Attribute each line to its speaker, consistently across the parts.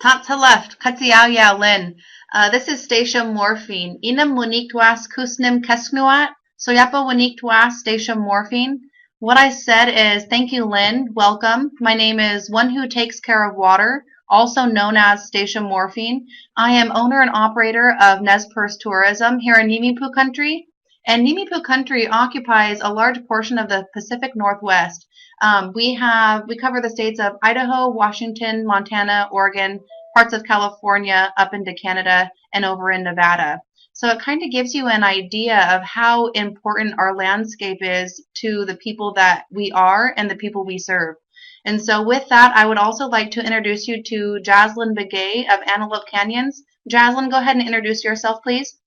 Speaker 1: Top to left, Katsiao Yao Lin. This is Stacia Morfin. Inam Munikwas Kusnim Kesknuat. Soyapa Wanikwas Stacia Morfin. What I said is, thank you, Lynn. Welcome. My name is One Who Takes Care of Water, also known as Stacia Morfin. I am owner and operator of Nez Perce Tourism here in Nimipu country. And Nimipu country occupies a large portion of the Pacific Northwest. We cover the states of Idaho, Washington, Montana, Oregon, parts of California, up into Canada, and over in Nevada. So it kind of gives you an idea of how important our landscape is to the people that we are and the people we serve. And so with that, I would also like to introduce you to Jaslyn Begay of Antelope Canyons. Jaslyn, go ahead and introduce yourself, please.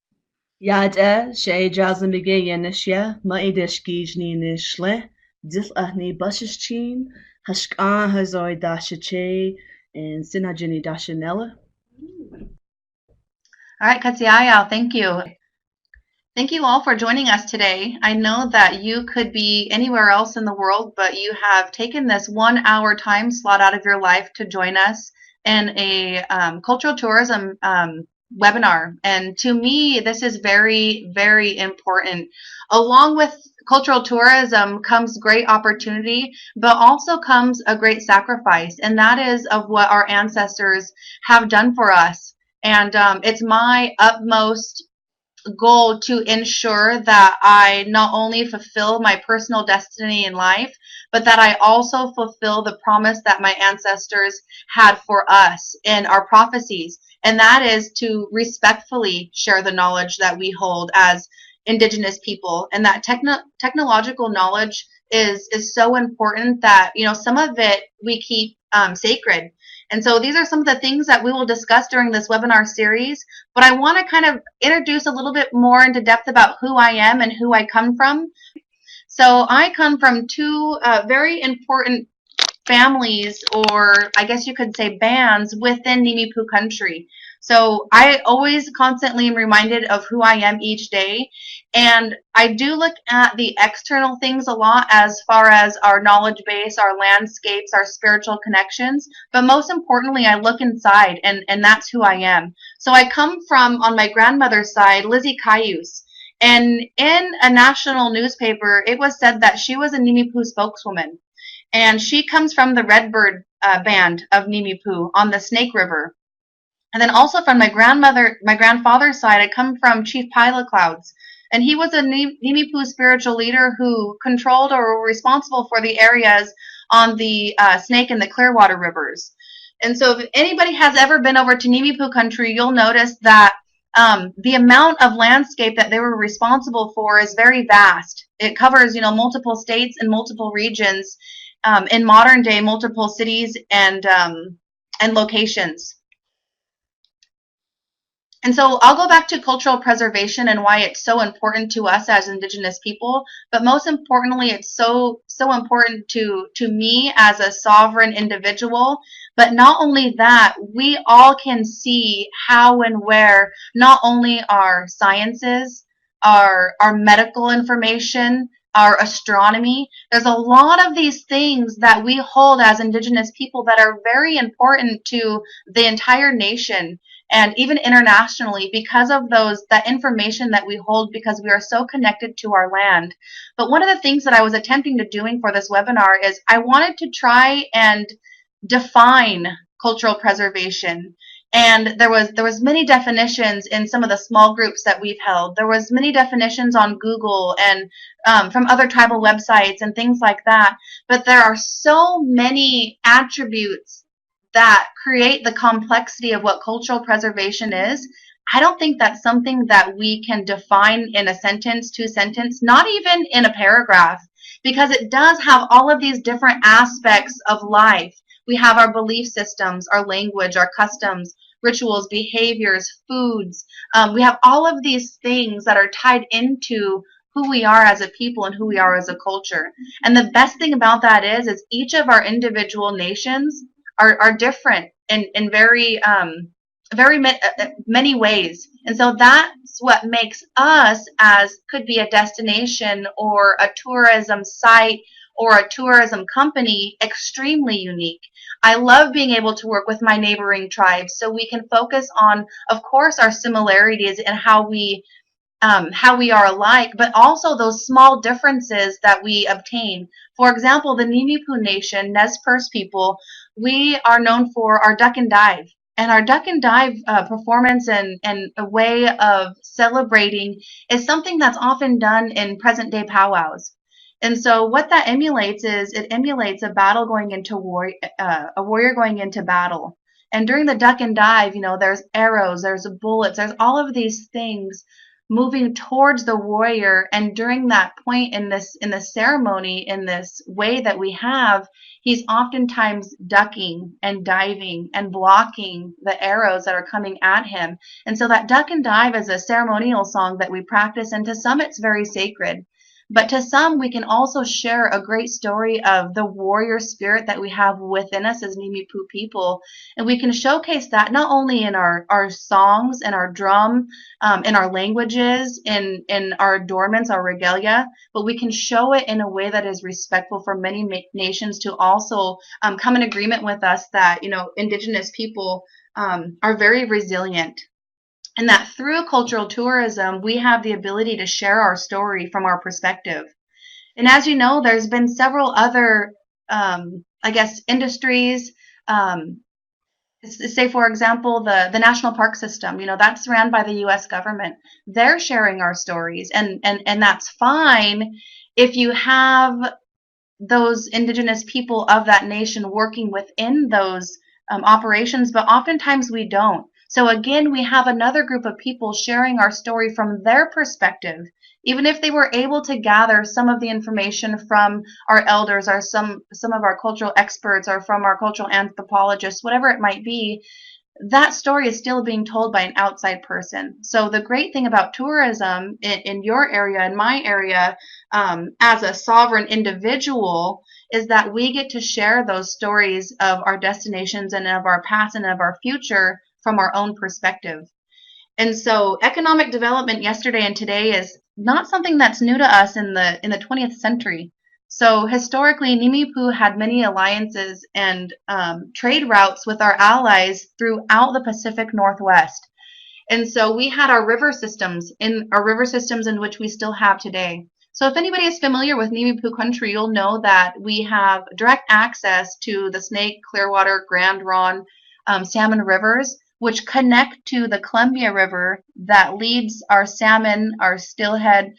Speaker 2: Yada sé jazzan begé dhéanaise má éidircíd ní nisle, dil aithní basistín, hascán hazáid daise ché and sinna Jenny daise nella.
Speaker 1: All right, Katsiaya, thank you. Thank you all for joining us today. I know that you could be anywhere else in the world, but you have taken this 1 hour time slot out of your life to join us in a cultural tourism webinar. And to me, this is very, very important. Along with cultural tourism comes great opportunity, but also comes a great sacrifice, and that is of what our ancestors have done for us. And it's my utmost goal to ensure that I not only fulfill my personal destiny in life, but that I also fulfill the promise that my ancestors had for us in our prophecies. And that is to respectfully share the knowledge that we hold as indigenous people. And that technological knowledge is so important that, some of it we keep sacred. And so these are some of the things that we will discuss during this webinar series. But I want to kind of introduce a little bit more into depth about who I am and who I come from. So I come from two very important families, or I guess you could say bands, within Nimipu country. So I always constantly am reminded of who I am each day. And I do look at the external things a lot as far as our knowledge base, our landscapes, our spiritual connections. But most importantly, I look inside, and that's who I am. So I come from, on my grandmother's side, Lizzie Cayuse. And in a national newspaper, it was said that she was a Nimipu spokeswoman. And she comes from the Redbird band of Nimipu on the Snake River. And then also from my grandfather's side, I come from Chief Pilot Clouds. And he was a Nimipu spiritual leader who controlled or were responsible for the areas on the Snake and the Clearwater rivers. And so if anybody has ever been over to Nimipu country, you'll notice that the amount of landscape that they were responsible for is very vast. It covers, multiple states and multiple regions, in modern day, multiple cities and locations. And so I'll go back to cultural preservation and why it's so important to us as Indigenous people, but most importantly, it's so important to me as a sovereign individual. But not only that, we all can see how and where not only our sciences, our medical information, our astronomy, there's a lot of these things that we hold as Indigenous people that are very important to the entire nation and even internationally, because of that information that we hold, because we are so connected to our land. But one of the things that I was attempting to doing for this webinar is I wanted to try and define cultural preservation. And there was many definitions in some of the small groups that we've held. There was many definitions on Google and from other tribal websites and things like that. But there are so many attributes that create the complexity of what cultural preservation is. I don't think that's something that we can define in a sentence, two sentence, not even in a paragraph, because it does have all of these different aspects of life. We have our belief systems, our language, our customs, rituals, behaviors, foods. We have all of these things that are tied into who we are as a people and who we are as a culture. And the best thing about that is each of our individual nations are different in very many ways. And so that's what makes us, as could be a destination or a tourism site or a tourism company extremely unique. I love being able to work with my neighboring tribes so we can focus on, of course, our similarities and how we are alike, but also those small differences that we obtain. For example, the Nimipu Nation, Nez Perce people, we are known for our duck and dive. And our duck and dive performance and a way of celebrating is something that's often done in present day powwows. And so what that emulates is it emulates a battle going into war, a warrior going into battle. And during the duck and dive, there's arrows, there's bullets, there's all of these things moving towards the warrior. And during that point in the ceremony, in this way that we have, he's oftentimes ducking and diving and blocking the arrows that are coming at him. And so that duck and dive is a ceremonial song that we practice, and to some it's very sacred. But to some, we can also share a great story of the warrior spirit that we have within us as Nimipu people. And we can showcase that not only in our songs and our drum, in our languages, in our adornments, our regalia, but we can show it in a way that is respectful for many nations to also come in agreement with us that, indigenous people are very resilient, and that through cultural tourism, we have the ability to share our story from our perspective. And as you know, there's been several other, industries. Say, for example, the national park system, that's ran by the U.S. government. They're sharing our stories, and that's fine if you have those indigenous people of that nation working within those operations, but oftentimes we don't. So again, we have another group of people sharing our story from their perspective, even if they were able to gather some of the information from our elders or some of our cultural experts or from our cultural anthropologists, whatever it might be. That story is still being told by an outside person. So the great thing about tourism in your area, in my area, as a sovereign individual, is that we get to share those stories of our destinations and of our past and of our future from our own perspective. And so economic development yesterday and today is not something that's new to us in the 20th century. So historically, Nimipu had many alliances and trade routes with our allies throughout the Pacific Northwest. And so we had our river systems in which we still have today. So if anybody is familiar with Nimipu country, you'll know that we have direct access to the Snake, Clearwater, Grand Ronde, salmon rivers, which connect to the Columbia River that leads our salmon, our steelhead,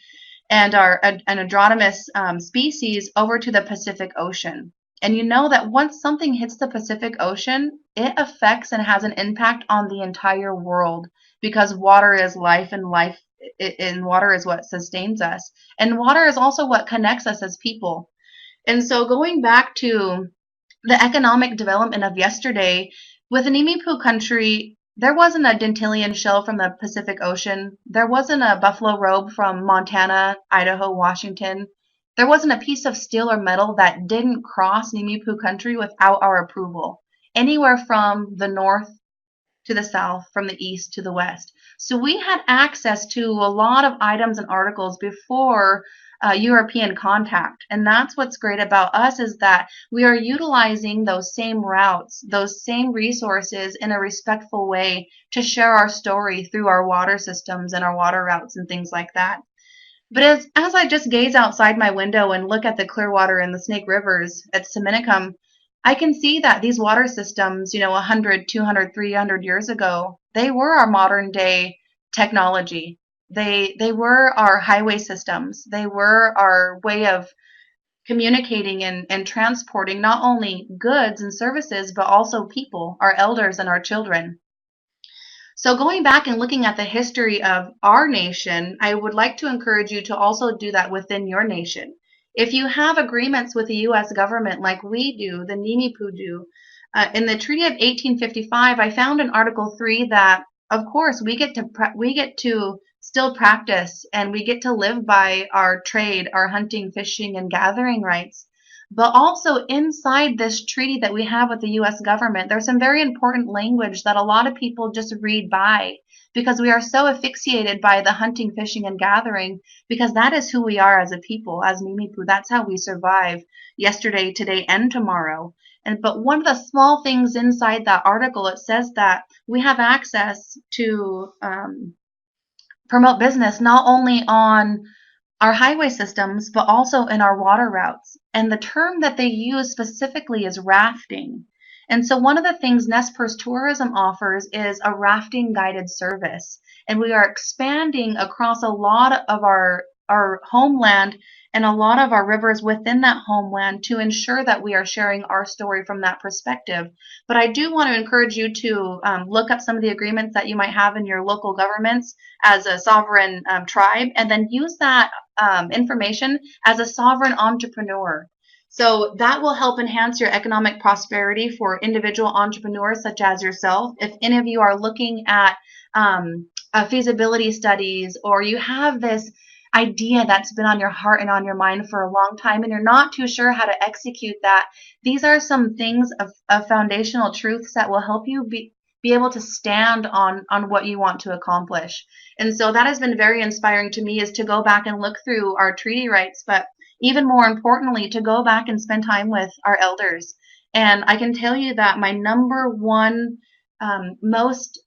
Speaker 1: and our anadromous species over to the Pacific Ocean. And you know that once something hits the Pacific Ocean, it affects and has an impact on the entire world, because water is life, and life in water is what sustains us. And water is also what connects us as people. And so going back to the economic development of yesterday, with Nimipu country, there wasn't a Dentillion shell from the Pacific Ocean. There wasn't a buffalo robe from Montana, Idaho, Washington. There wasn't a piece of steel or metal that didn't cross Nimipu country without our approval, anywhere from the north to the south, from the east to the west. So we had access to a lot of items and articles before European contact. And that's what's great about us, is that we are utilizing those same routes, those same resources in a respectful way to share our story through our water systems and our water routes and things like that. But as I just gaze outside my window and look at the Clearwater and the Snake Rivers at Seminicum, I can see that these water systems, 100, 200, 300 years ago, they were our modern day technology. They were our highway systems. They were our way of communicating and transporting not only goods and services, but also people, our elders and our children. So going back and looking at the history of our nation, I would like to encourage you to also do that within your nation. If you have agreements with the U.S. government like we do, the Nimipu do, in the Treaty of 1855, I found in Article 3 that, of course, we get to still practice and we get to live by our trade, our hunting, fishing, and gathering rights. But also inside this treaty that we have with the U.S. government, there's some very important language that a lot of people just read by. because we are so asphyxiated by the hunting, fishing, and gathering, because that is who we are as a people, as Mimipu. That's how we survive yesterday, today, and tomorrow. But one of the small things inside that article, it says that we have access to promote business not only on our highway systems, but also in our water routes. And the term that they use specifically is rafting. And so one of the things Nez Perce Tourism offers is a rafting guided service. And we are expanding across a lot of our homeland and a lot of our rivers within that homeland to ensure that we are sharing our story from that perspective. But I do want to encourage you to look up some of the agreements that you might have in your local governments as a sovereign tribe, and then use that information as a sovereign entrepreneur. So that will help enhance your economic prosperity for individual entrepreneurs such as yourself. If any of you are looking at feasibility studies, or you have this idea that's been on your heart and on your mind for a long time and you're not too sure how to execute that, these are some things of foundational truths that will help you be able to stand on what you want to accomplish. And so that has been very inspiring to me, is to go back and look through our treaty rights, but even more importantly, to go back and spend time with our elders. And I can tell you that my number one most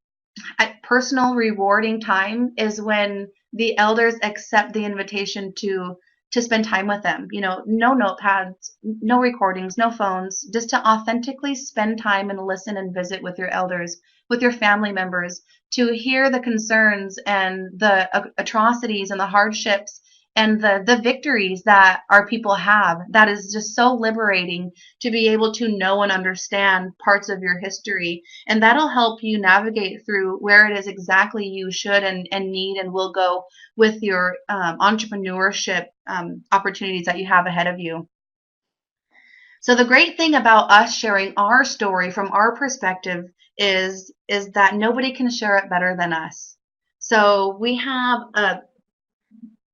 Speaker 1: personal rewarding time is when the elders accept the invitation to spend time with them. You know, no notepads, no recordings, no phones, just to authentically spend time and listen and visit with your elders, with your family members, to hear the concerns and the atrocities and the hardships and the victories that our people have. That is just so liberating, to be able to know and understand parts of your history. And that'll help you navigate through where it is exactly you should and need and will go with your entrepreneurship opportunities that you have ahead of you. So the great thing about us sharing our story from our perspective is that nobody can share it better than us. So we have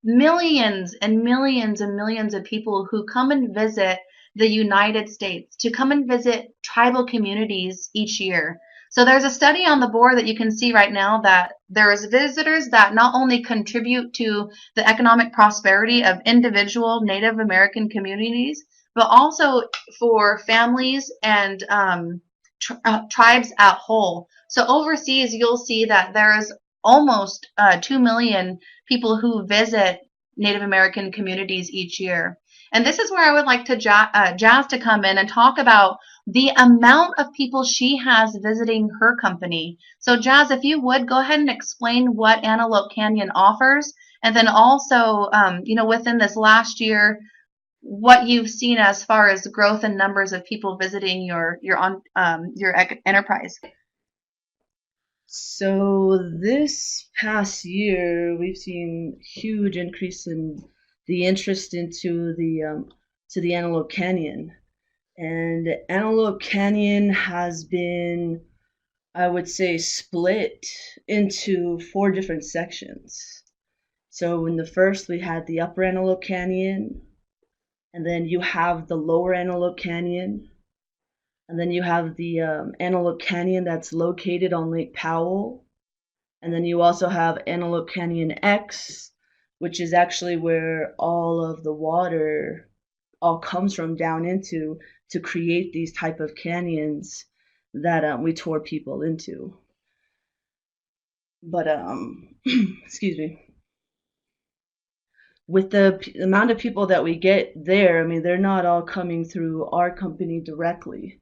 Speaker 1: millions and millions and millions of people who come and visit the United States, to come and visit tribal communities each year. So there's a study on the board that you can see right now that there's visitors that not only contribute to the economic prosperity of individual Native American communities, but also for families and tribes at whole. So overseas, you'll see that there's almost 2 million people who visit Native American communities each year. And this is where I would like to Jazz to come in and talk about the amount of people she has visiting her company. So Jazz, if you would, go ahead and explain what Antelope Canyon offers, and then also, within this last year, what you've seen as far as growth and numbers of people visiting your enterprise.
Speaker 2: So this past year, we've seen huge increase in the interest into the Antelope Canyon, and Antelope Canyon has been, I would say, split into 4 different sections. So in the first, we had the Upper Antelope Canyon, and then you have the Lower Antelope Canyon, and then you have the Antelope Canyon that's located on Lake Powell. And then you also have Antelope Canyon X, which is actually where all of the water all comes from down into, to create these type of canyons that we tour people into. But excuse me. With the amount of people that we get there, I mean, they're not all coming through our company directly.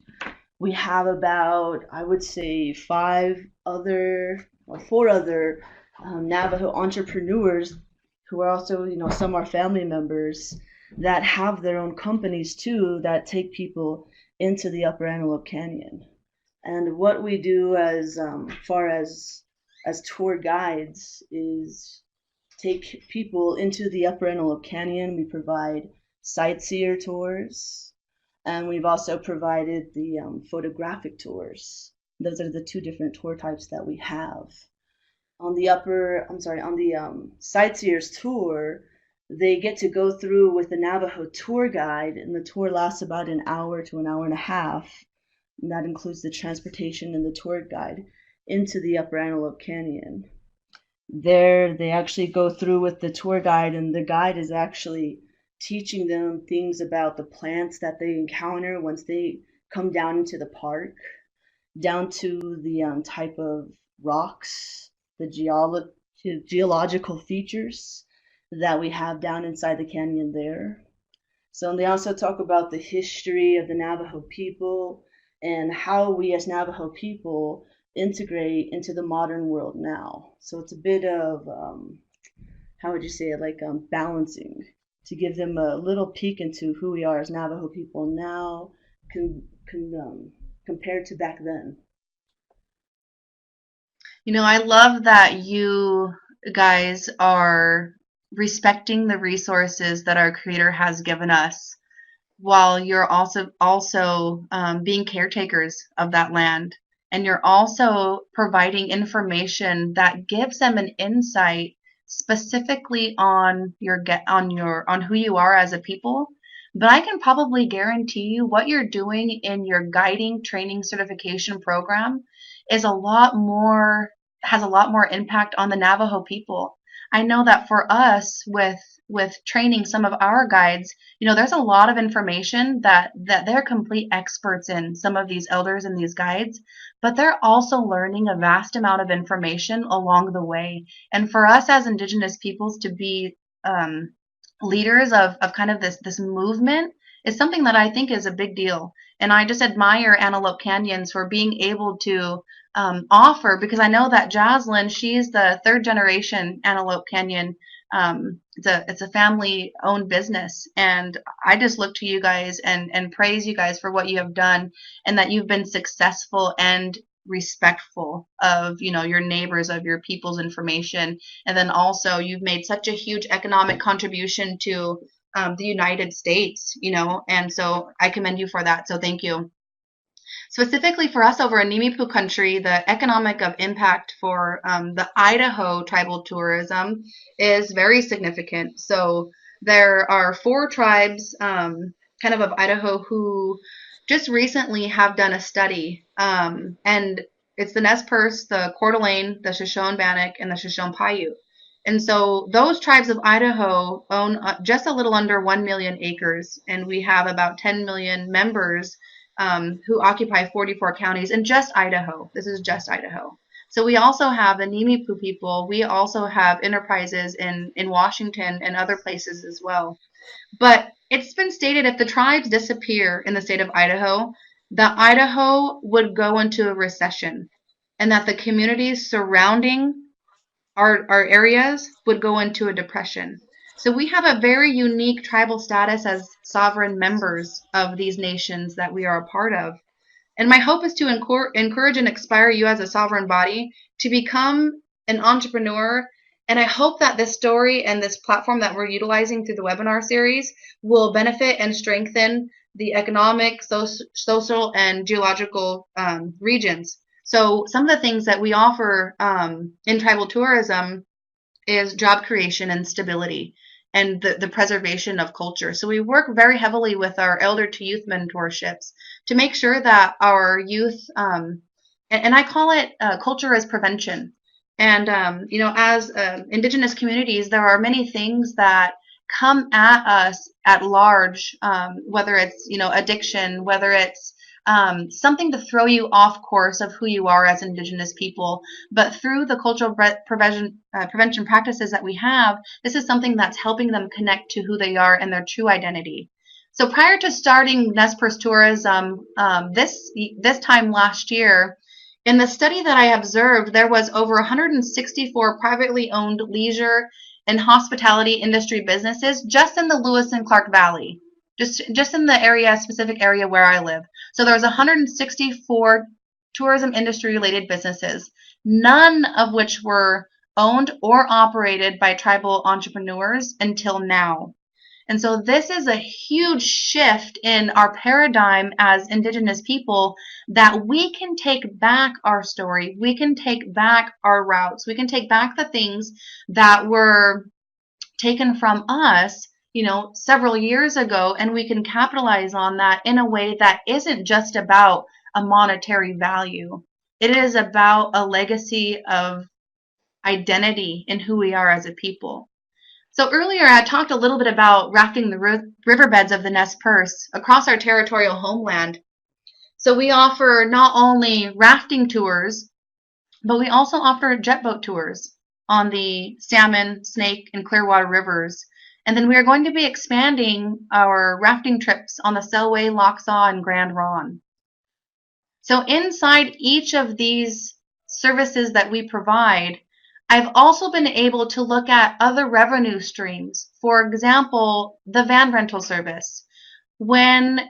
Speaker 2: We have about, I would say, 4 other Navajo entrepreneurs who are also, some are family members that have their own companies too, that take people into the Upper Antelope Canyon. And what we do as far as tour guides is take people into the Upper Antelope Canyon. We provide sightseer tours, and we've also provided the photographic tours. Those are the 2 different tour types that we have. On the sightseers tour, they get to go through with the Navajo tour guide, and the tour lasts about an hour to an hour and a half. And that includes the transportation and the tour guide into the Upper Antelope Canyon. There, they actually go through with the tour guide, and the guide is actually teaching them things about the plants that they encounter once they come down into the park, down to the type of rocks, the geological features that we have down inside the canyon there. So they also talk about the history of the Navajo people and how we as Navajo people integrate into the modern world now. So it's a bit of, how would you say it, like balancing to give them a little peek into who we are as Navajo people now compared to back then.
Speaker 1: I love that you guys are respecting the resources that our Creator has given us, while you're also being caretakers of that land, and you're also providing information that gives them an insight specifically on on who you are as a people. But I can probably guarantee you what you're doing in your guiding training certification program is a lot more has a lot more impact on the Navajo people. I know that for us, with training some of our guides, there's a lot of information that they're complete experts in, some of these elders and these guides, but they're also learning a vast amount of information along the way. And for us as Indigenous peoples to be um, leaders of kind of this movement is something that I think is a big deal. And I just admire Antelope Canyons for being able to offer, because I know that Jaslyn, she's the third generation Antelope Canyon. It's a family owned business, and I just look to you guys and praise you guys for what you have done, and that you've been successful and respectful of your neighbors, of your people's information, and then also you've made such a huge economic contribution to the United States, and so I commend you for that. So thank you. Specifically for us over in Nimipu country, the economic of impact for the Idaho tribal tourism is very significant. So there are four tribes kind of Idaho who just recently have done a study. And it's the Nez Perce, the Coeur d'Alene, the Shoshone-Bannock, and the Shoshone-Paiute. And so those tribes of Idaho own just a little under 1 million acres, and we have about 10 million members who occupy 44 counties in just Idaho. This is just Idaho. So we also have the Nimipu people. We also have enterprises in Washington and other places as well. But it's been stated if the tribes disappear in the state of Idaho, that Idaho would go into a recession, and that the communities surrounding our areas would go into a depression. So we have a very unique tribal status as sovereign members of these nations that we are a part of. And my hope is to encourage and inspire you as a sovereign body to become an entrepreneur. And I hope that this story and this platform that we're utilizing through the webinar series will benefit and strengthen the economic, social, and geological regions. So some of the things that we offer in tribal tourism is job creation and stability, and the preservation of culture. So we work very heavily with our elder to youth mentorships to make sure that our youth, and I call it culture as prevention. And, as Indigenous communities, there are many things that come at us at large, whether it's, addiction, whether it's something to throw you off course of who you are as Indigenous people. But through the cultural prevention practices that we have, this is something that's helping them connect to who they are and their true identity. So prior to starting Nez Perce Tourism this time last year, in the study that I observed, there was over 164 privately owned leisure and hospitality industry businesses just in the Lewis and Clark Valley, just in the specific area where I live. So there was 164 tourism industry related businesses, none of which were owned or operated by tribal entrepreneurs until now. And so this is a huge shift in our paradigm as Indigenous people, that we can take back our story, we can take back our routes, we can take back the things that were taken from us, several years ago, and we can capitalize on that in a way that isn't just about a monetary value. It is about a legacy of identity in who we are as a people. So earlier I talked a little bit about rafting the riverbeds of the Nez Perce across our territorial homeland. So we offer not only rafting tours, but we also offer jet boat tours on the Salmon, Snake, and Clearwater rivers. And then we are going to be expanding our rafting trips on the Selway, Lochsaw, and Grand Ronde. So inside each of these services that we provide, I've also been able to look at other revenue streams. For example, the van rental service. When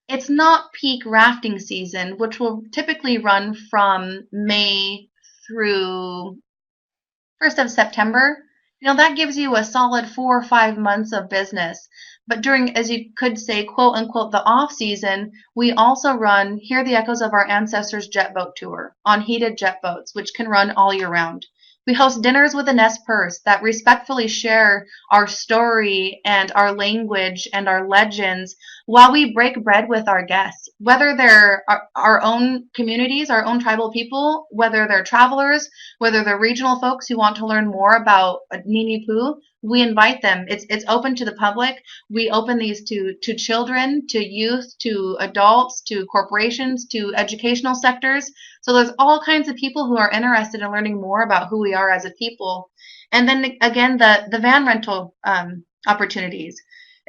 Speaker 1: it's not peak rafting season, which will typically run from May through 1st of September, that gives you a solid 4 or 5 months of business. But during, as you could say, quote unquote, the off season, we also run Hear the Echoes of Our Ancestors jet boat tour on heated jet boats, which can run all year round. We host dinners with the Nez Perce that respectfully share our story and our language and our legends while we break bread with our guests, whether they're our own communities, our own tribal people, whether they're travelers, whether they're regional folks who want to learn more about Nimi Poo. We invite them. It's open to the public. We open these to children, to youth, to adults, to corporations, to educational sectors. So there's all kinds of people who are interested in learning more about who we are as a people. And then again, the van rental opportunities.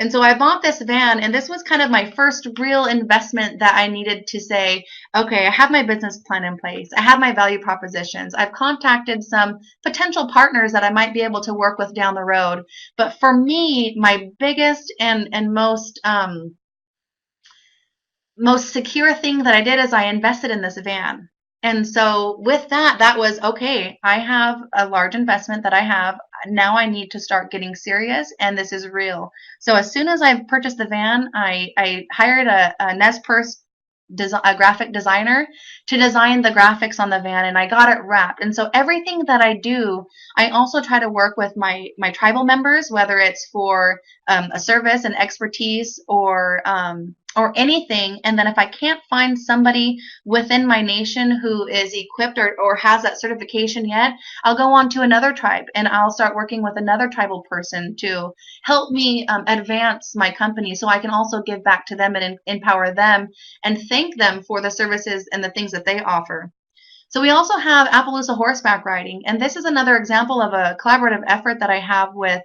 Speaker 1: And so I bought this van, and this was kind of my first real investment that I needed to say, okay, I have my business plan in place. I have my value propositions. I've contacted some potential partners that I might be able to work with down the road. But for me, my biggest and most secure thing that I did is I invested in this van. And so with that, that was okay. I have a large investment that I have. Now I need to start getting serious, and this is real. So as soon as I purchased the van, I hired a Nez Perce a graphic designer to design the graphics on the van, and I got it wrapped. And so everything that I do, I also try to work with my tribal members, whether it's for a service and expertise or anything. And then if I can't find somebody within my nation who is equipped or has that certification yet, I'll go on to another tribe and I'll start working with another tribal person to help me advance my company so I can also give back to them and empower them and thank them for the services and the things that they offer. So we also have Appaloosa horseback riding, and this is another example of a collaborative effort that I have with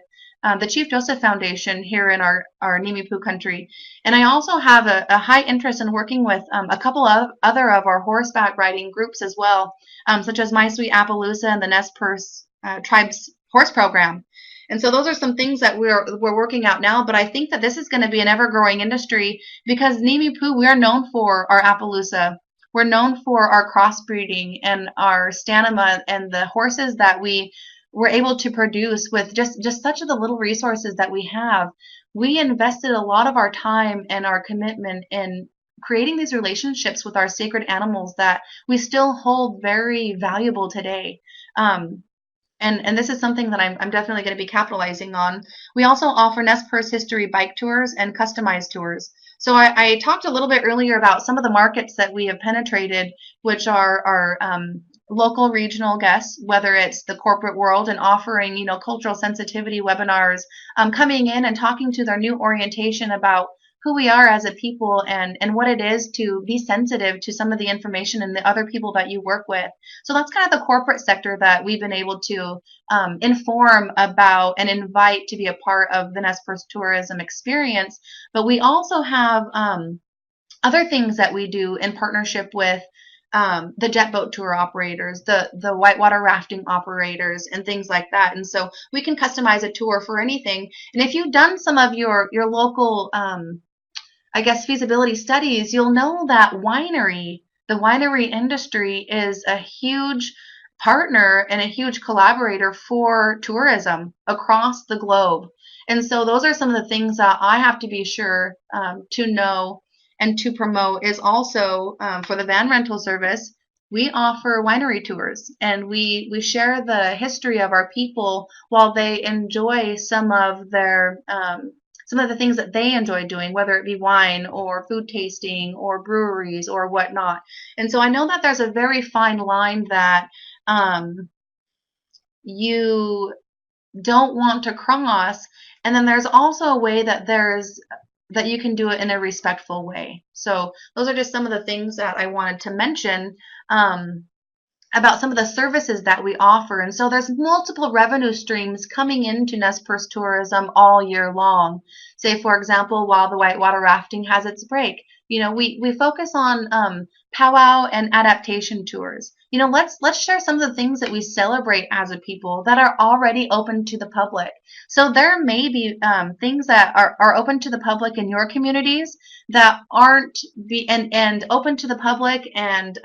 Speaker 1: the Chief Joseph Foundation here in our Nimi Poo country. And I also have a high interest in working with a couple of other of our horseback riding groups as well, such as My Sweet Appaloosa and the Nez Perce Tribes Horse Program. And so those are some things that we're working out now, but I think that this is going to be an ever-growing industry because Nimi Poo, we are known for our Appaloosa. We're known for our crossbreeding and our stamina and the horses that we were able to produce with just such of the little resources that we have. We invested a lot of our time and our commitment in creating these relationships with our sacred animals that we still hold very valuable today. And this is something that I'm definitely going to be capitalizing on. We also offer Nez Perce history bike tours and customized tours. So I talked a little bit earlier about some of the markets that we have penetrated, which are our local regional guests, whether it's the corporate world and offering, cultural sensitivity webinars, coming in and talking to their new orientation about who we are as a people and what it is to be sensitive to some of the information and the other people that you work with. So that's kind of the corporate sector that we've been able to inform about and invite to be a part of the Nez Perce tourism experience. But we also have other things that we do in partnership with the jet boat tour operators, the whitewater rafting operators, and things like that. And so we can customize a tour for anything. And if you've done some of your local feasibility studies, you'll know that the winery industry is a huge partner and a huge collaborator for tourism across the globe. And so those are some of the things that I have to be sure to know and to promote is also for the van rental service. We offer winery tours and we share the history of our people while they enjoy some of the things that they enjoy doing, whether it be wine or food tasting or breweries or whatnot. And so I know that there's a very fine line that you don't want to cross. And then there's also a way that you can do it in a respectful way. So those are just some of the things that I wanted to mention. Um, about some of the services that we offer. And so there's multiple revenue streams coming into Nez Perce Tourism all year long. Say, for example, while the whitewater rafting has its break, we focus on powwow and adaptation tours. Let's share some of the things that we celebrate as a people that are already open to the public. So there may be things that are open to the public in your communities that aren't and open to the public and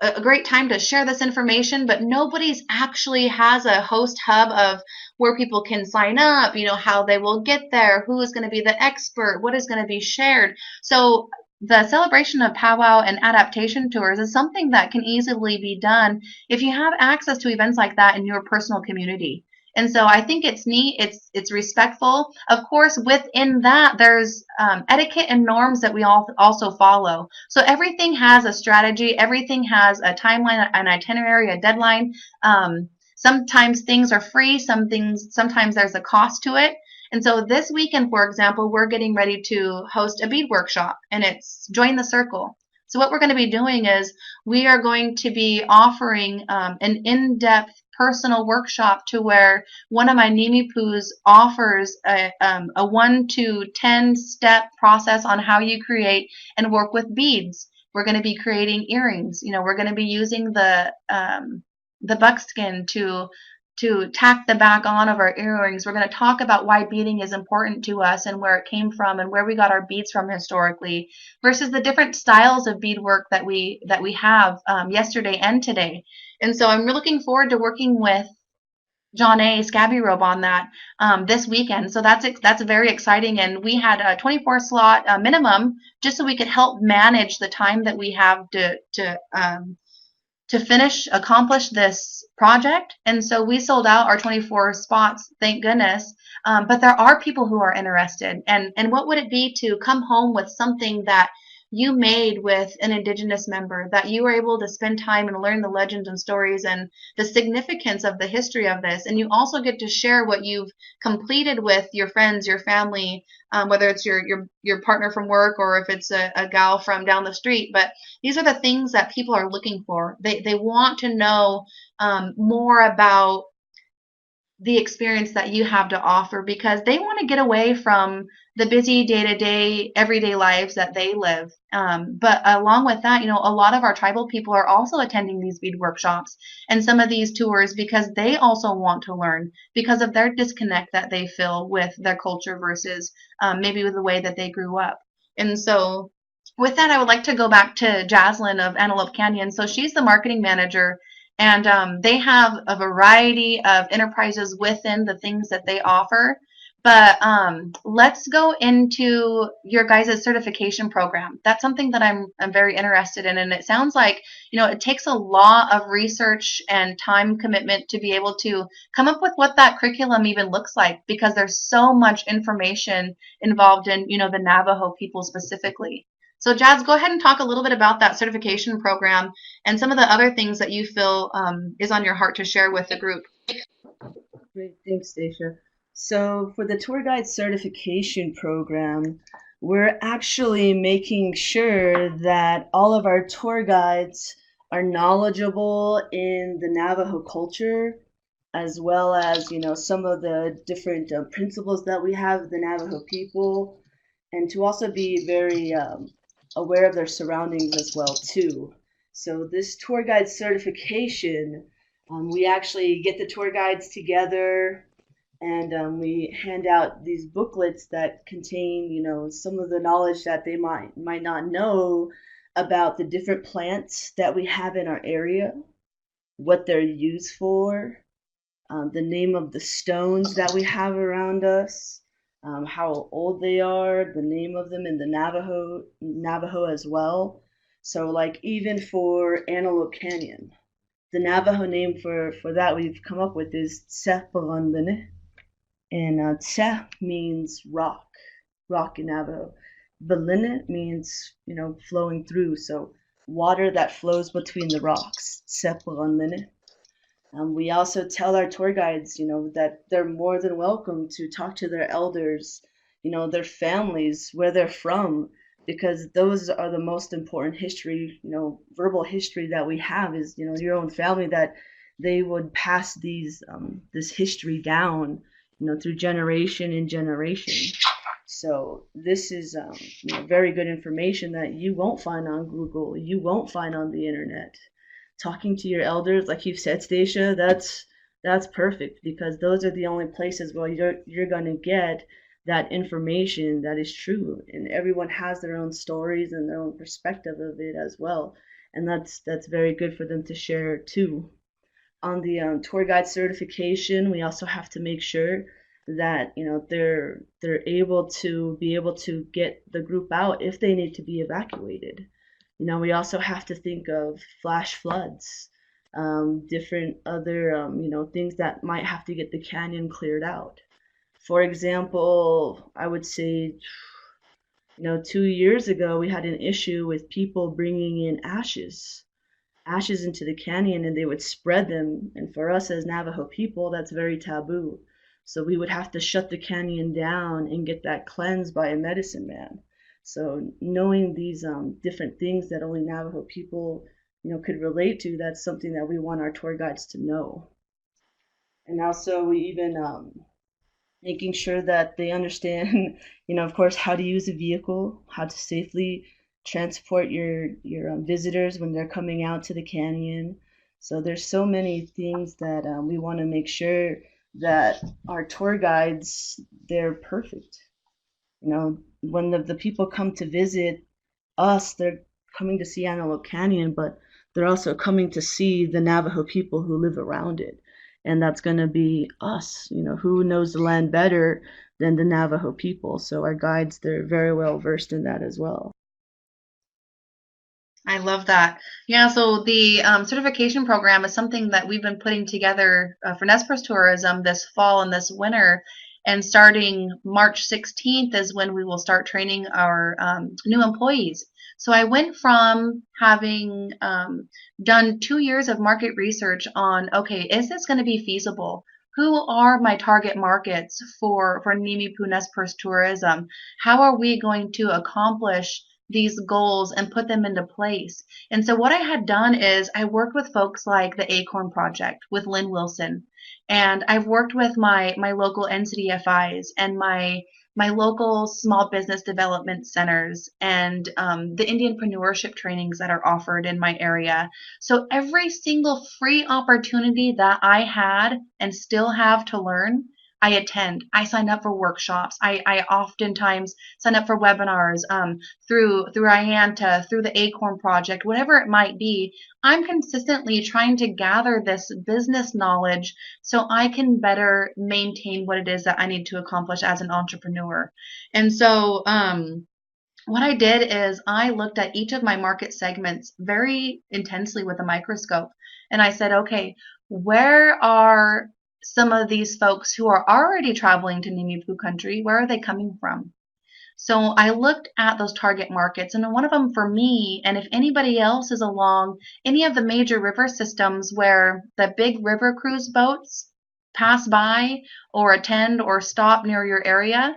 Speaker 1: a great time to share this information, but nobody's actually has a host hub of where people can sign up, how they will get there, who is going to be the expert, what is going to be shared. So the celebration of powwow and adaptation tours is something that can easily be done if you have access to events like that in your personal community. And so I think it's neat. It's respectful. Of course, within that, there's etiquette and norms that we all also follow. So everything has a strategy. Everything has a timeline, an itinerary, a deadline. Sometimes things are free. Sometimes there's a cost to it. And so this weekend, for example, we're getting ready to host a bead workshop, and it's Join the Circle. So what we're going to be doing is we are going to be offering an in-depth personal workshop to where one of my Nimi Poos offers a 1 to 10 step process on how you create and work with beads. We're going to be creating earrings. We're going to be using the buckskin to tack the back on of our earrings. We're going to talk about why beading is important to us and where it came from and where we got our beads from historically versus the different styles of beadwork that we have yesterday and today. And so I'm looking forward to working with John A. Scabby Robe on that this weekend. So that's very exciting. And we had a 24 slot minimum just so we could help manage the time that we have to accomplish this project. And so we sold out our 24 spots, thank goodness. But there are people who are interested. And what would it be to come home with something that you made with an Indigenous member, that you were able to spend time and learn the legends and stories and the significance of the history of this. And you also get to share what you've completed with your friends, your family, whether it's your partner from work or if it's a gal from down the street. But these are the things that people are looking for. They want to know more about the experience that you have to offer because they want to get away from the busy day-to-day everyday lives that they live. But along with that, a lot of our tribal people are also attending these bead workshops and some of these tours because they also want to learn because of their disconnect that they feel with their culture versus maybe with the way that they grew up. And so with that, I would like to go back to Jaslyn of Antelope Canyon. So she's the marketing manager, and they have a variety of enterprises within the things that they offer. But let's go into your guys' certification program. That's something that I'm very interested in, and it sounds like it takes a lot of research and time commitment to be able to come up with what that curriculum even looks like because there's so much information involved in the Navajo people specifically. So Jazz, go ahead and talk a little bit about that certification program and some of the other things that you feel is on your heart to share with the group.
Speaker 2: Great, thanks, Stacia. So for the tour guide certification program, we're actually making sure that all of our tour guides are knowledgeable in the Navajo culture, as well as some of the different principles that we have of the Navajo people, and to also be very aware of their surroundings as well too. So this tour guide certification, we actually get the tour guides together and we hand out these booklets that contain some of the knowledge that they might not know about the different plants that we have in our area, what they're used for, the name of the stones that we have around us, how old they are, the name of them in the Navajo as well. So like even for Antelope Canyon, the Navajo name for that we've come up with is Tseparandene, and Tse means rock in Navajo. Beline means flowing through, so water that flows between the rocks. Tseparandene. We also tell our tour guides, that they're more than welcome to talk to their elders, their families, where they're from, because those are the most important history, verbal history that we have is, your own family, that they would pass this history down, through generation and generation. So this is very good information that you won't find on Google, you won't find on the internet. Talking to your elders, like you've said, Stacia, that's perfect, because those are the only places where you're gonna get that information that is true, and everyone has their own stories and their own perspective of it as well, and that's very good for them to share too. On the tour guide certification, we also have to make sure that they're able to get the group out if they need to be evacuated. We also have to think of flash floods, different other things that might have to get the canyon cleared out. For example, I would say 2 years ago we had an issue with people bringing in ashes into the canyon, and they would spread them. And for us as Navajo people, that's very taboo. So we would have to shut the canyon down and get that cleansed by a medicine man. So knowing these different things that only Navajo people, could relate to, that's something that we want our tour guides to know. And also, we even making sure that they understand, of course, how to use a vehicle, how to safely transport your visitors when they're coming out to the canyon. So there's so many things that we want to make sure that our tour guides, they're perfect. When the people come to visit us, they're coming to see Antelope Canyon, but they're also coming to see the Navajo people who live around it. And that's going to be us. Who knows the land better than the Navajo people? So our guides, they're very well versed in that as well.
Speaker 1: I love that. Yeah, so the certification program is something that we've been putting together for Nez Perce Tourism this fall and this winter. And starting March 16th is when we will start training our new employees. So I went from having done 2 years of market research on, okay, is this going to be feasible? Who are my target markets for Nimipu Nez Perce Tourism? How are we going to accomplish these goals and put them into place? And so what I had done is I worked with folks like the Acorn Project with Lynn Wilson, and I've worked with my local NCDFIs and my local small business development centers and the Indianpreneurship trainings that are offered in my area. So every single free opportunity that I had and still have to learn, I attend. I sign up for workshops. I oftentimes sign up for webinars through IANTA, through the Acorn Project, whatever it might be. I'm consistently trying to gather this business knowledge so I can better maintain what it is that I need to accomplish as an entrepreneur. And so, what I did is I looked at each of my market segments very intensely with a microscope. And I said, okay, where are some of these folks who are already traveling to Nimipu country? Where are they coming from? So I looked at those target markets, and one of them for me, and if anybody else is along any of the major river systems where the big river cruise boats pass by or attend or stop near your area,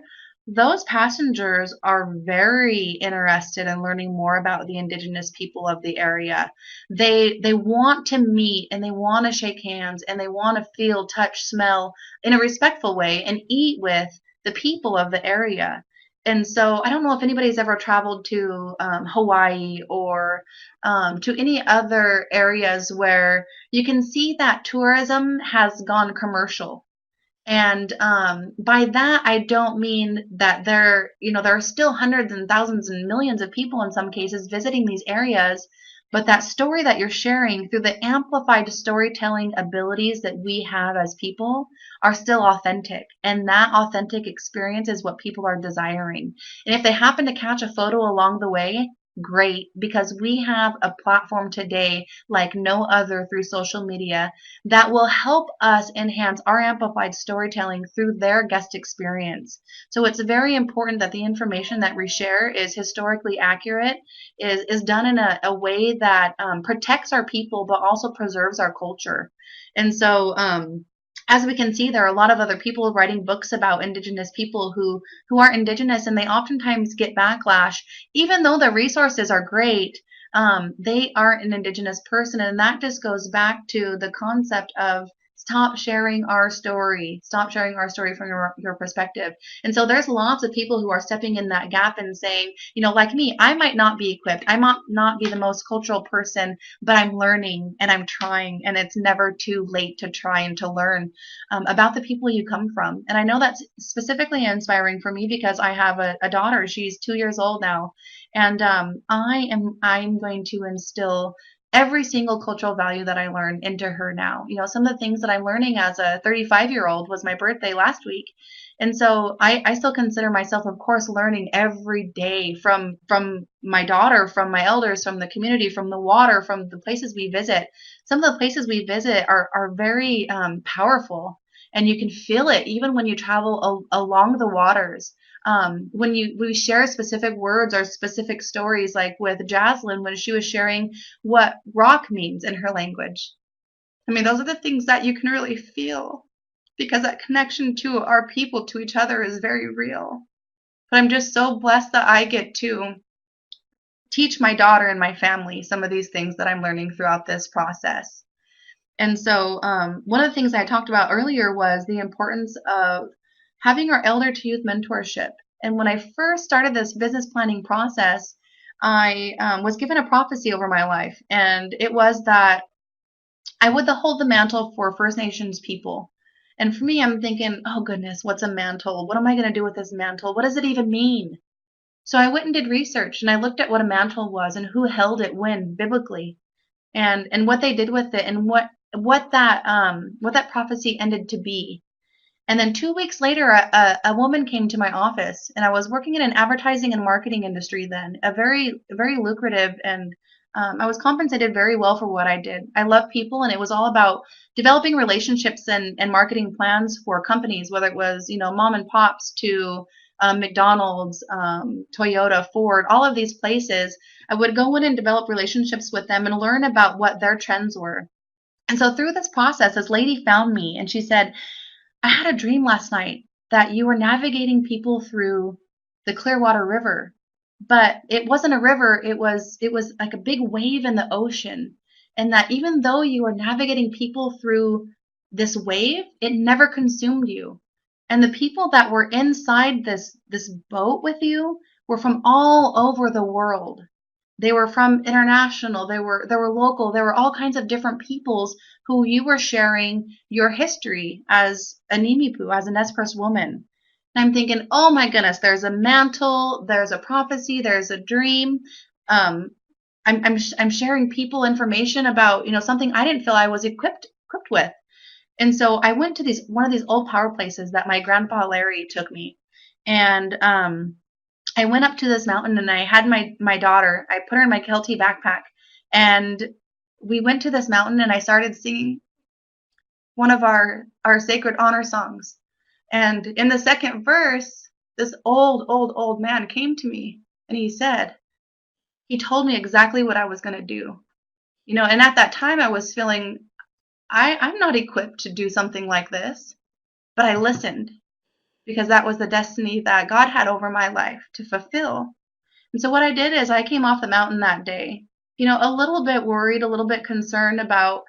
Speaker 1: those passengers are very interested in learning more about the indigenous people of the area. They want to meet and they want to shake hands and they want to feel, touch, smell in a respectful way and eat with the people of the area. And so I don't know if anybody's ever traveled to Hawaii or to any other areas where you can see that tourism has gone commercial. And by that, I don't mean that there are still hundreds and thousands and millions of people in some cases visiting these areas, but that story that you're sharing through the amplified storytelling abilities that we have as people are still authentic. And that authentic experience is what people are desiring. And if they happen to catch a photo along the way, great because we have a platform today like no other through social media that will help us enhance our amplified storytelling through their guest experience. So it's very important that the information that we share is historically accurate, is done in a way that protects our people but also preserves our culture. And so as we can see, there are a lot of other people writing books about indigenous people who are indigenous, and they oftentimes get backlash even though the resources are great. They aren't an indigenous person, and that just goes back to the concept of stop sharing our story from your perspective. And so there's lots of people who are stepping in that gap and saying, like me, I might not be equipped, I might not be the most cultural person, but I'm learning and I'm trying, and it's never too late to try and to learn about the people you come from. And I know that's specifically inspiring for me because I have a daughter. She's 2 years old now, and I'm going to instill every single cultural value that I learn into her now. Some of the things that I'm learning as a 35-year-old was my birthday last week. And so I still consider myself, of course, learning every day from my daughter, from my elders, from the community, from the water, from the places we visit. Some of the places we visit are very powerful, and you can feel it even when you travel along the waters. When we share specific words or specific stories, like with Jaslyn when she was sharing what rock means in her language. I mean, those are the things that you can really feel because that connection to our people, to each other, is very real. But I'm just so blessed that I get to teach my daughter and my family some of these things that I'm learning throughout this process. And so one of the things I talked about earlier was the importance of having our elder to youth mentorship. And when I first started this business planning process, I was given a prophecy over my life. And it was that I would hold the mantle for First Nations people. And for me, I'm thinking, oh goodness, what's a mantle? What am I going to do with this mantle? What does it even mean? So I went and did research, and I looked at what a mantle was and who held it when biblically, and what they did with it, and what that prophecy ended to be. And then 2 weeks later, a woman came to my office, and I was working in an advertising and marketing industry then, a very, very lucrative, and I was compensated very well for what I did. I love people, and it was all about developing relationships and marketing plans for companies, whether it was, mom and pops to McDonald's, Toyota, Ford, all of these places. I would go in and develop relationships with them and learn about what their trends were. And so through this process, this lady found me and she said, I had a dream last night that you were navigating people through the Clearwater River, but it wasn't a river, it was like a big wave in the ocean. And that even though you were navigating people through this wave, it never consumed you. And the people that were inside this boat with you were from all over the world. They were from international, they were local, there were all kinds of different peoples who you were sharing your history as a Nimipu, as a Nez Perce woman. And I'm thinking, oh my goodness, there's a mantle, there's a prophecy, there's a dream. Um, I'm sharing people information about something I didn't feel I was equipped with. And so I went to one of these old power places that my grandpa Larry took me, and I went up to this mountain and I had my daughter. I put her in my Kelty backpack, and we went to this mountain and I started singing one of our sacred honor songs. And in the second verse, this old man came to me and he told me exactly what I was going to do. And at that time I was feeling I'm not equipped to do something like this, but I listened because that was the destiny that God had over my life to fulfill. And so what I did is I came off the mountain that day, a little bit worried, a little bit concerned about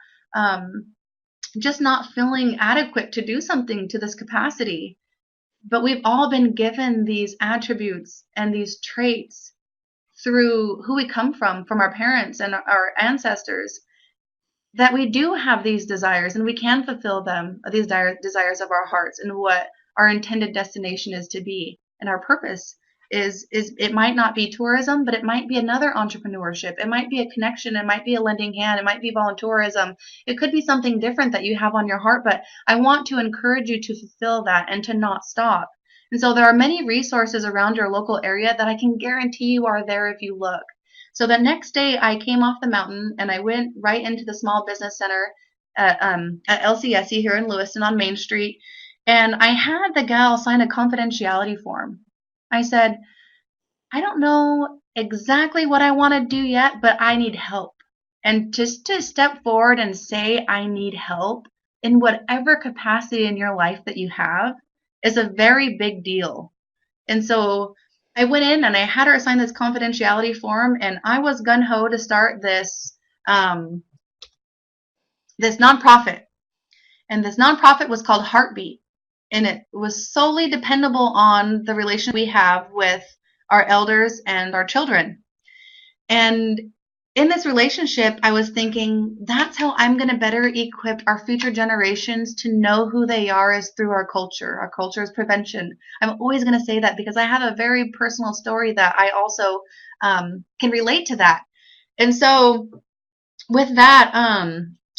Speaker 1: just not feeling adequate to do something to this capacity. But we've all been given these attributes and these traits through who we come from our parents and our ancestors, that we do have these desires and we can fulfill them, these desires of our hearts, and what our intended destination is to be. And our purpose is it might not be tourism, but it might be another entrepreneurship. It might be a connection. It might be a lending hand. It might be volunteerism. It could be something different that you have on your heart, but I want to encourage you to fulfill that and to not stop. And so there are many resources around your local area that I can guarantee you are there if you look. So the next day I came off the mountain and I went right into the small business center at LCSE here in Lewiston on Main Street. And I had the gal sign a confidentiality form. I said, I don't know exactly what I want to do yet, but I need help. And just to step forward and say, I need help in whatever capacity in your life that you have is a very big deal. And so I went in and I had her sign this confidentiality form, and I was gun ho to start um, this nonprofit. And this nonprofit was called Heartbeat, and it was solely dependable on the relationship we have with our elders and our children. And in this relationship, I was thinking that's how I'm going to better equip our future generations to know who they are is through our culture. Our culture is prevention. I'm always going to say that because I have a very personal story that I also can relate to that. And so with that,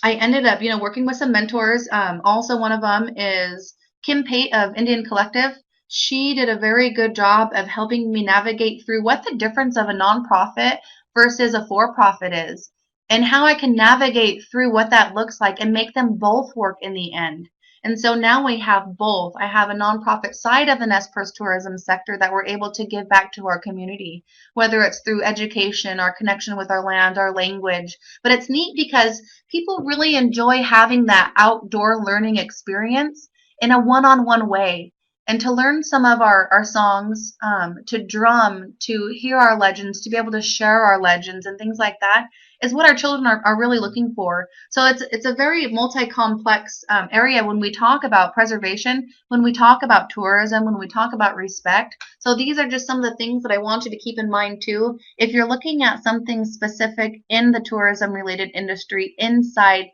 Speaker 1: I ended up, working with some mentors. Also, one of them is Kim Pate of Indian Collective. She did a very good job of helping me navigate through what the difference of a nonprofit versus a for-profit is, and how I can navigate through what that looks like and make them both work in the end. And so now we have both. I have a nonprofit side of the Nez Perce tourism sector that we're able to give back to our community, whether it's through education, our connection with our land, our language. But it's neat because people really enjoy having that outdoor learning experience in a one-on-one way. And to learn some of our songs, to drum, to hear our legends, to be able to share our legends and things like that is what our children are really looking for. So it's a very multi-complex area when we talk about preservation, when we talk about tourism, when we talk about respect. So these are just some of the things that I want you to keep in mind too. If you're looking at something specific in the tourism related industry inside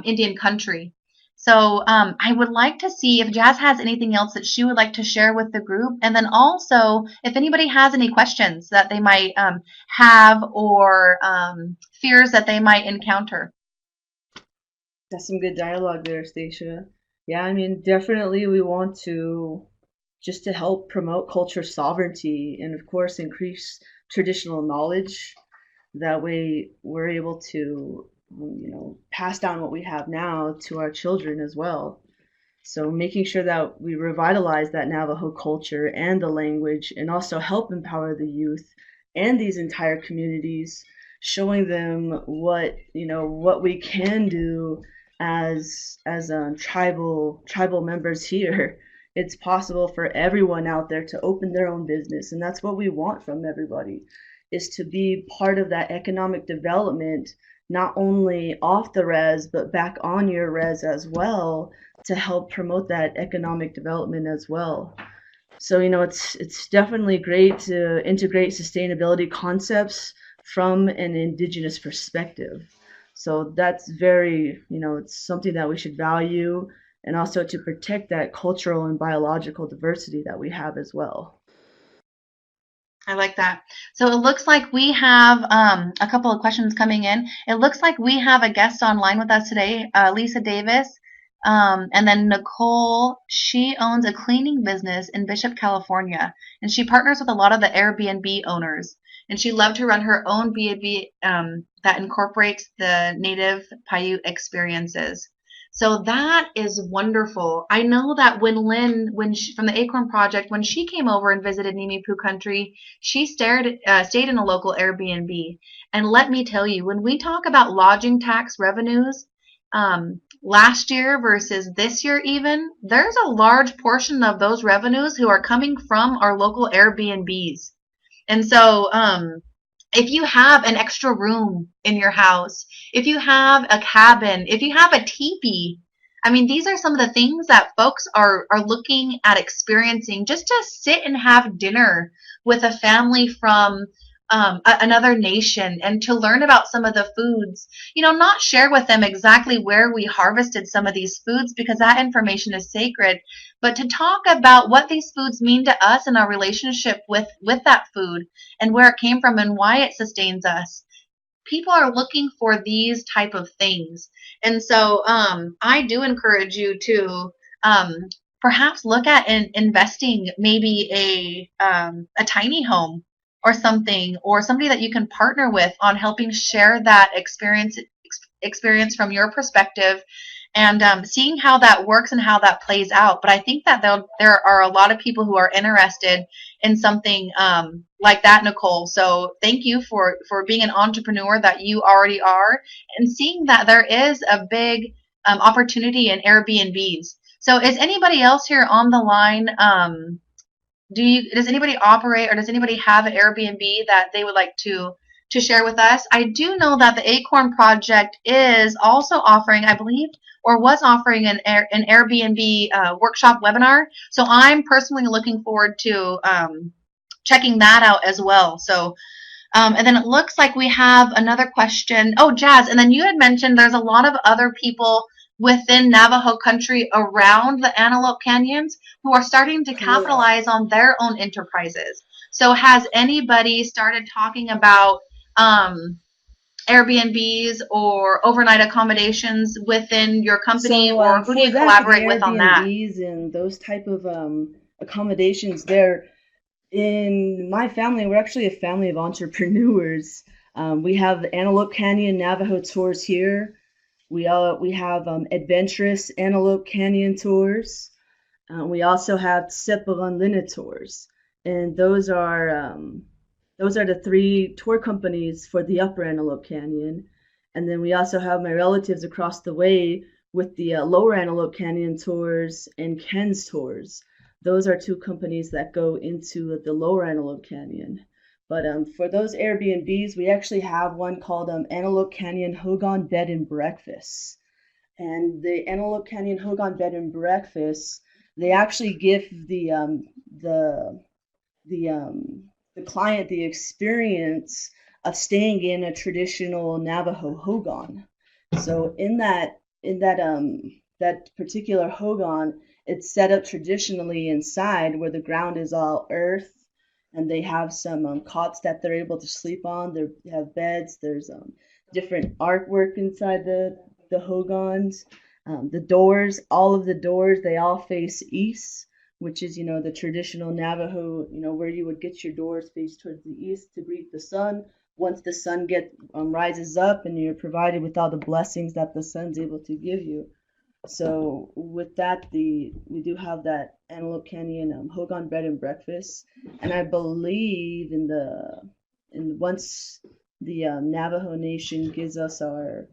Speaker 1: Indian country. So I would like to see if Jazz has anything else that she would like to share with the group. And then also, if anybody has any questions that they might have or fears that they might encounter.
Speaker 2: That's some good dialogue there, Stacia. Yeah, I mean, definitely we want to just to help promote culture sovereignty and, of course, increase traditional knowledge. That way, we're able to, pass down what we have now to our children as well. So, making sure that we revitalize that Navajo culture and the language, and also help empower the youth and these entire communities, showing them what we can do as tribal members here. It's possible for everyone out there to open their own business, and that's what we want from everybody, is to be part of that economic development, not only off the res but back on your res as well, to help promote that economic development as well. So it's definitely great to integrate sustainability concepts from an indigenous perspective. So that's very, it's something that we should value, and also to protect that cultural and biological diversity that we have as well.
Speaker 1: I like that. So it looks like we have a couple of questions coming in. It looks like we have a guest online with us today, Lisa Davis. And then Nicole, she owns a cleaning business in Bishop, California, and she partners with a lot of the Airbnb owners. And she loved to run her own B&B that incorporates the native Paiute experiences. So that is wonderful. I know that when Lynn, from the Acorn Project, when she came over and visited Nimipu country, she stayed in a local Airbnb. And let me tell you, when we talk about lodging tax revenues, last year versus this year even, there's a large portion of those revenues who are coming from our local Airbnbs. And so, if you have an extra room in your house, if you have a cabin, if you have a teepee, I mean, these are some of the things that folks are looking at experiencing just to sit and have dinner with a family from another nation and to learn about some of the foods. Not share with them exactly where we harvested some of these foods because that information is sacred, but to talk about what these foods mean to us and our relationship with that food and where it came from and why it sustains us. People are looking for these type of things. And so I do encourage you to perhaps look at investing maybe a tiny home or something, or somebody that you can partner with on helping share that experience from your perspective, and seeing how that works and how that plays out. But I think that there are a lot of people who are interested in something like that, Nicole. So thank you for being an entrepreneur that you already are, and seeing that there is a big opportunity in Airbnbs. So is anybody else here on the line? Does anybody operate, or does anybody have an Airbnb that they would like to share with us? I do know that the Acorn Project is also offering, I believe, or was offering an Airbnb workshop webinar. So I'm personally looking forward to checking that out as well. So and then it looks like we have another question. Oh, Jazz, and then you had mentioned there's a lot of other people within Navajo country around the Antelope Canyons who are starting to
Speaker 2: Correct.
Speaker 1: capitalize on their own enterprises. So has anybody started talking about um, Airbnbs or overnight accommodations within your company,
Speaker 2: So
Speaker 1: or who do
Speaker 2: for
Speaker 1: you
Speaker 2: that, for the
Speaker 1: collaborate with on that?
Speaker 2: Airbnbs and those type of accommodations, there in my family, we're actually a family of entrepreneurs. We have the Antelope Canyon Navajo tours here. We have adventurous Antelope Canyon tours. We also have Separan tours, and those are the three tour companies for the Upper Antelope Canyon. And then we also have my relatives across the way with the Lower Antelope Canyon tours and Ken's tours. Those are two companies that go into the Lower Antelope Canyon. But for those Airbnbs, we actually have one called Antelope Canyon Hogan Bed and Breakfast. And the Antelope Canyon Hogan Bed and Breakfast, they actually give the the the client the experience of staying in a traditional Navajo hogan. So in that particular hogan, it's set up traditionally inside where the ground is all earth, and they have some cots that they're able to sleep on. They have beds. There's different artwork inside the hogans. The doors, all of the doors, they all face east, which is, the traditional Navajo, where you would get your doors face towards the east to greet the sun. Once the sun rises up, and you're provided with all the blessings that the sun's able to give you. So with that, we do have that Antelope Canyon Hogan Bed and Breakfast, and I believe in once the Navajo Nation gives us our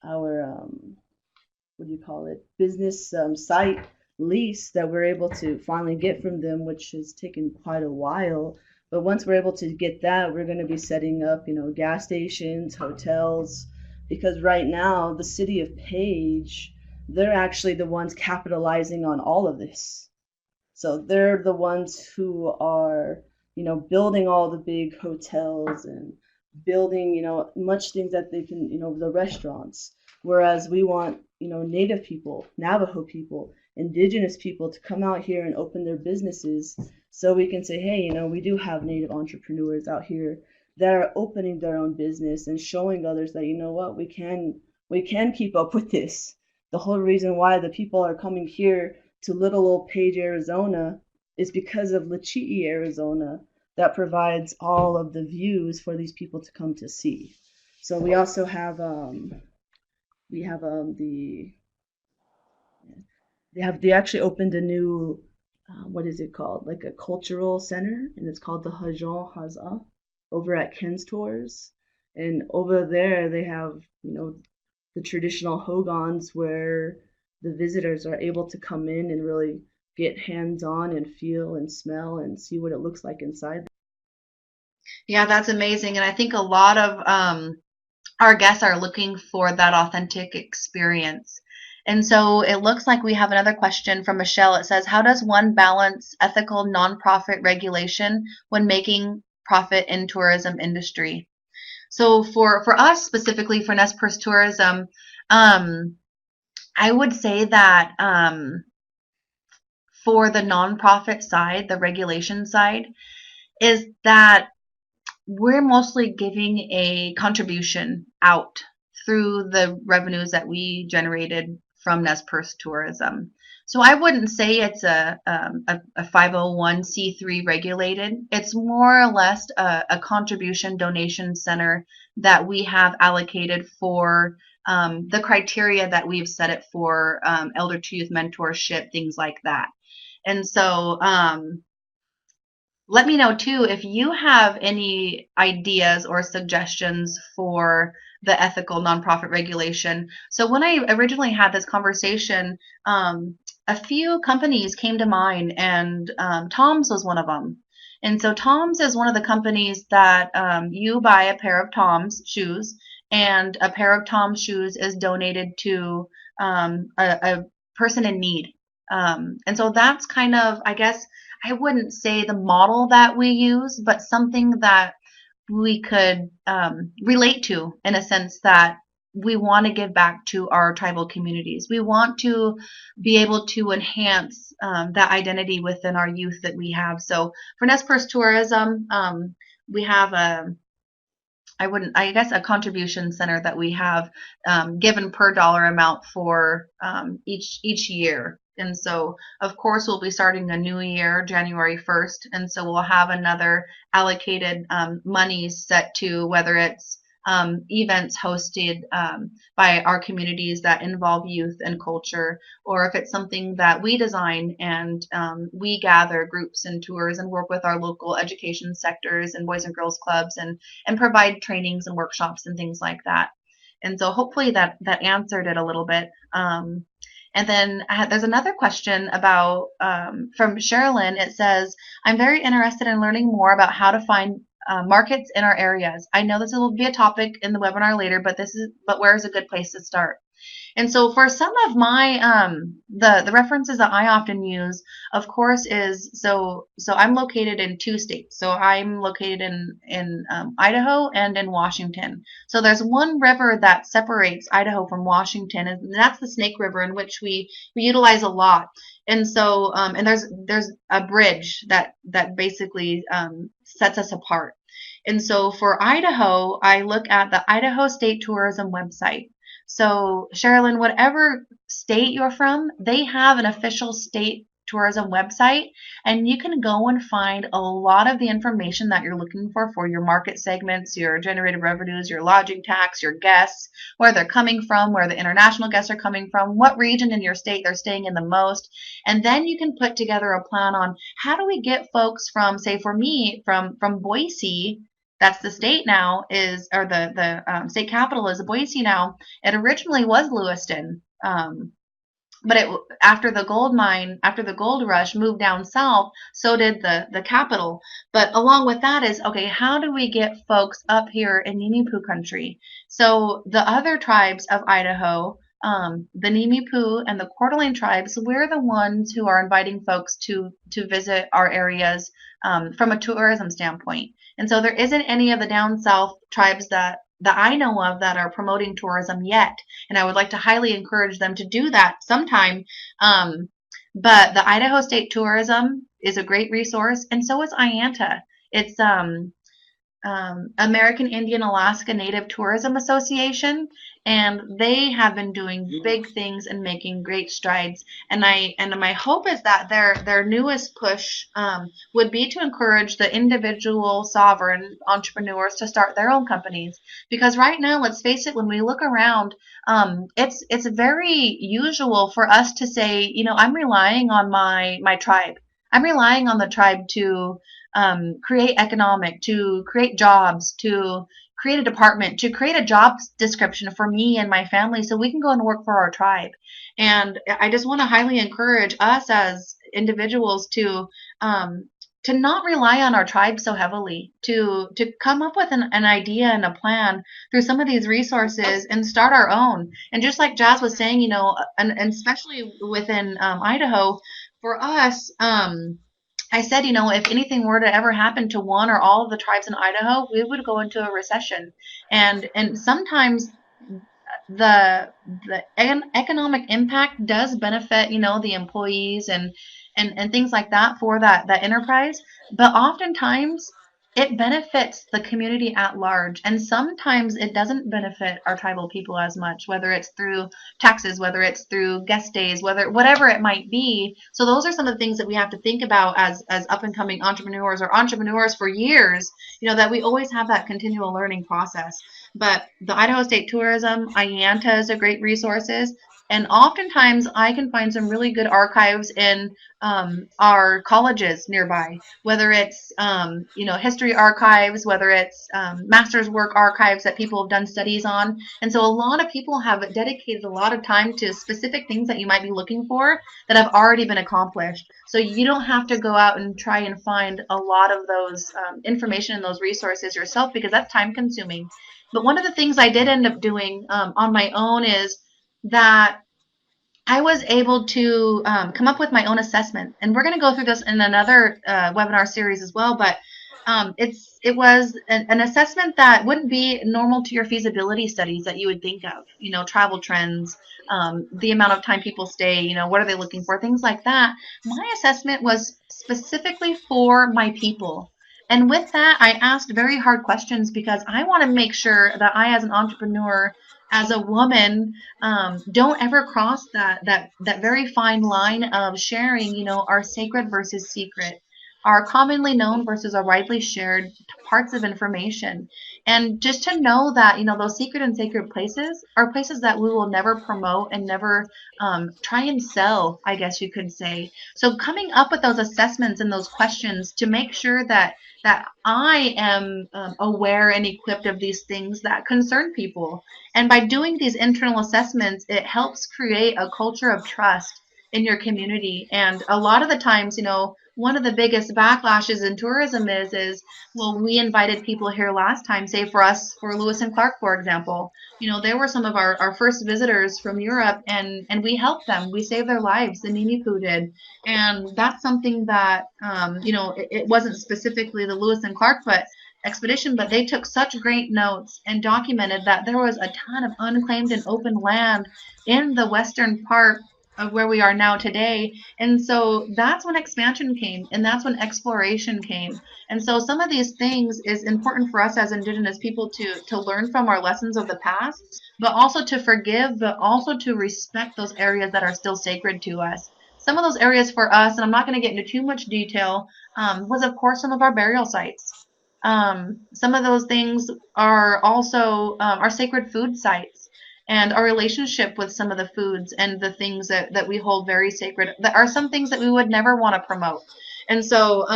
Speaker 2: what do you call it, business site lease that we're able to finally get from them, which has taken quite a while. But once we're able to get that, we're going to be setting up, gas stations, hotels, because right now the city of Page, they're actually the ones capitalizing on all of this. So they're the ones who are, building all the big hotels and building, much things that they can, the restaurants. Whereas we want, Native people, Navajo people, Indigenous people to come out here and open their businesses, so we can say, hey, we do have Native entrepreneurs out here that are opening their own business and showing others that, what, we can keep up with this. The whole reason why the people are coming here to little old Page, Arizona, is because of Lachee, Arizona, that provides all of the views for these people to come to see. So we also have the they actually opened a new what is it called, like a cultural center, and it's called the Hajon Haza over at Ken's Tours. And over there they have, the traditional hogans where the visitors are able to come in and really get hands on and feel and smell and see what it looks like inside.
Speaker 1: Yeah, that's amazing. And I think a lot of our guests are looking for that authentic experience. And so it looks like we have another question from Michelle. It says, how does one balance ethical nonprofit regulation when making profit in tourism industry? So for us specifically for Nez Perce Tourism, I would say that for the nonprofit side, the regulation side, is that we're mostly giving a contribution out through the revenues that we generated from Nez Perce Tourism. So I wouldn't say it's a 501c3 regulated. It's more or less a contribution donation center that we have allocated for the criteria that we've set it for, elder to youth mentorship, things like that. And so let me know too if you have any ideas or suggestions for the ethical nonprofit regulation. So when I originally had this conversation, a few companies came to mind, and Tom's was one of them. And so Tom's is one of the companies that you buy a pair of Tom's shoes, and a pair of Tom's shoes is donated to a person in need. And so that's kind of, I guess, I wouldn't say the model that we use, but something that we could relate to, in a sense that we want to give back to our tribal communities. We want to be able to enhance that identity within our youth that we have. So for Nez Perce Tourism, we have I guess, a contribution center that we have given per dollar amount for each year. And so, of course, we'll be starting a new year, January 1st. And so we'll have another allocated monies set to whether it's events hosted by our communities that involve youth and culture, or if it's something that we design and we gather groups and tours and work with our local education sectors and boys and girls clubs and provide trainings and workshops and things like that. And so hopefully that answered it a little bit. And then there's another question about from Sherilyn. It says, I'm very interested in learning more about how to find markets in our areas. I know this will be a topic in the webinar later, but where is a good place to start? And so for some of my the references that I often use, of course, is so I'm located in two states. So I'm located in Idaho and in Washington. So there's one river that separates Idaho from Washington, and that's the Snake River, in which we utilize a lot. And so and there's a bridge that basically sets us apart. And so for Idaho, I look at the Idaho State Tourism website. So, Sherilyn, whatever state you're from, they have an official state tourism website, and you can go and find a lot of the information that you're looking for your market segments, your generated revenues, your lodging tax, your guests, where they're coming from, where the international guests are coming from, what region in your state they're staying in the most. And then you can put together a plan on how do we get folks from, say, for me, from Boise, that's the state now, is, or the state capital is Boise now. It originally was Lewiston, but after the gold rush moved down south, so did the capital. But along with that is, okay, how do we get folks up here in Nimipu country? So the other tribes of Idaho, the Nimipu and the Coeur d'Alene tribes, we're the ones who are inviting folks to visit our areas from a tourism standpoint. And so there isn't any of the down south tribes that I know of that are promoting tourism yet. And I would like to highly encourage them to do that sometime. But the Idaho State Tourism is a great resource, and so is IANTA. It's American Indian Alaska Native Tourism Association, and they have been doing big things and making great strides. And my hope is that their newest push would be to encourage the individual sovereign entrepreneurs to start their own companies. Because right now, let's face it, when we look around, it's very usual for us to say, I'm relying on my tribe. I'm relying on the tribe to to create jobs, to create a department, to create a job description for me and my family so we can go and work for our tribe. And I just want to highly encourage us as individuals to not rely on our tribe so heavily, to come up with an idea and a plan through some of these resources and start our own. And just like Jazz was saying, and especially within Idaho, for us, I said, if anything were to ever happen to one or all of the tribes in Idaho, we would go into a recession. And sometimes the economic impact does benefit, the employees and things like that for that enterprise. But oftentimes it benefits the community at large. And sometimes it doesn't benefit our tribal people as much, whether it's through taxes, whether it's through guest days, whatever it might be. So those are some of the things that we have to think about as up and coming entrepreneurs or entrepreneurs for years, that we always have that continual learning process. But the Idaho State Tourism, IANTA are great resources. And oftentimes I can find some really good archives in our colleges nearby, whether it's history archives, whether it's master's work archives that people have done studies on. And so a lot of people have dedicated a lot of time to specific things that you might be looking for that have already been accomplished. So you don't have to go out and try and find a lot of those information and those resources yourself, because that's time consuming. But one of the things I did end up doing on my own is that I was able to come up with my own assessment, and we're going to go through this in another webinar series as well. But it was an assessment that wouldn't be normal to your feasibility studies that you would think of. Travel trends, the amount of time people stay. What are they looking for? Things like that. My assessment was specifically for my people. And with that, I asked very hard questions because I want to make sure that I, as an entrepreneur, as a woman, don't ever cross that very fine line of sharing, our sacred versus secret, our commonly known versus our widely shared parts of information. And just to know that, those secret and sacred places are places that we will never promote and never try and sell, I guess you could say. So coming up with those assessments and those questions to make sure that I am aware and equipped of these things that concern people. And by doing these internal assessments, it helps create a culture of trust in your community. And a lot of the times, one of the biggest backlashes in tourism is, well, we invited people here last time, say for us, for Lewis and Clark, for example. They were some of our first visitors from Europe, and we helped them. We saved their lives. The Nini Poo did. And that's something that, it wasn't specifically the Lewis and Clark, but expedition, but they took such great notes and documented that there was a ton of unclaimed and open land in the western part of where we are now today. And so that's when expansion came, and that's when exploration came. And so some of these things is important for us as Indigenous people to learn from our lessons of the past, but also to forgive, but also to respect those areas that are still sacred to us. Some of those areas for us, and I'm not going to get into too much detail, was of course some of our burial sites. Some of those things are also our sacred food sites, and our relationship with some of the foods and the things that we hold very sacred. That are some things that we would never want to promote. And so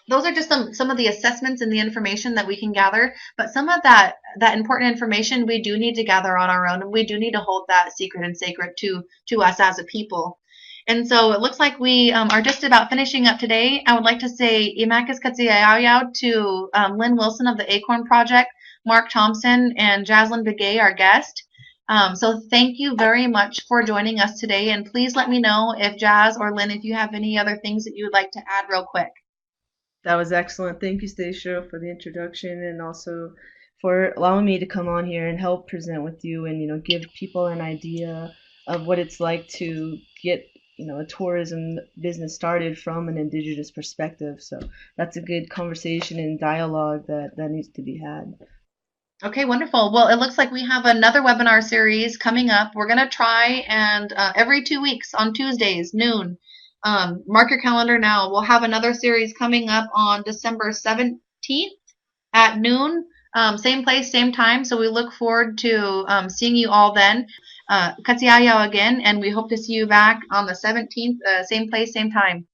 Speaker 1: those are just some of the assessments and the information that we can gather. But some of that important information we do need to gather on our own, and we do need to hold that secret and sacred to us as a people. And so it looks like we are just about finishing up today. I would like to say Imakis Katsiayao to Lynn Wilson of the Acorn Project, Mark Thompson, and Jaslyn Begay, our guest. So thank you very much for joining us today. And please let me know if Jazz or Lynn, if you have any other things that you would like to add real quick.
Speaker 2: That was excellent. Thank you, Stacia, for the introduction and also for allowing me to come on here and help present with you and give people an idea of what it's like to get a tourism business started from an Indigenous perspective. So that's a good conversation and dialogue that needs to be had.
Speaker 1: Okay, wonderful. Well, it looks like we have another webinar series coming up. We're going to try and every 2 weeks on Tuesdays, noon. Mark your calendar now. We'll have another series coming up on December 17th at noon. Same place, same time. So we look forward to seeing you all then. Katsiayao again, and we hope to see you back on the 17th, same place, same time.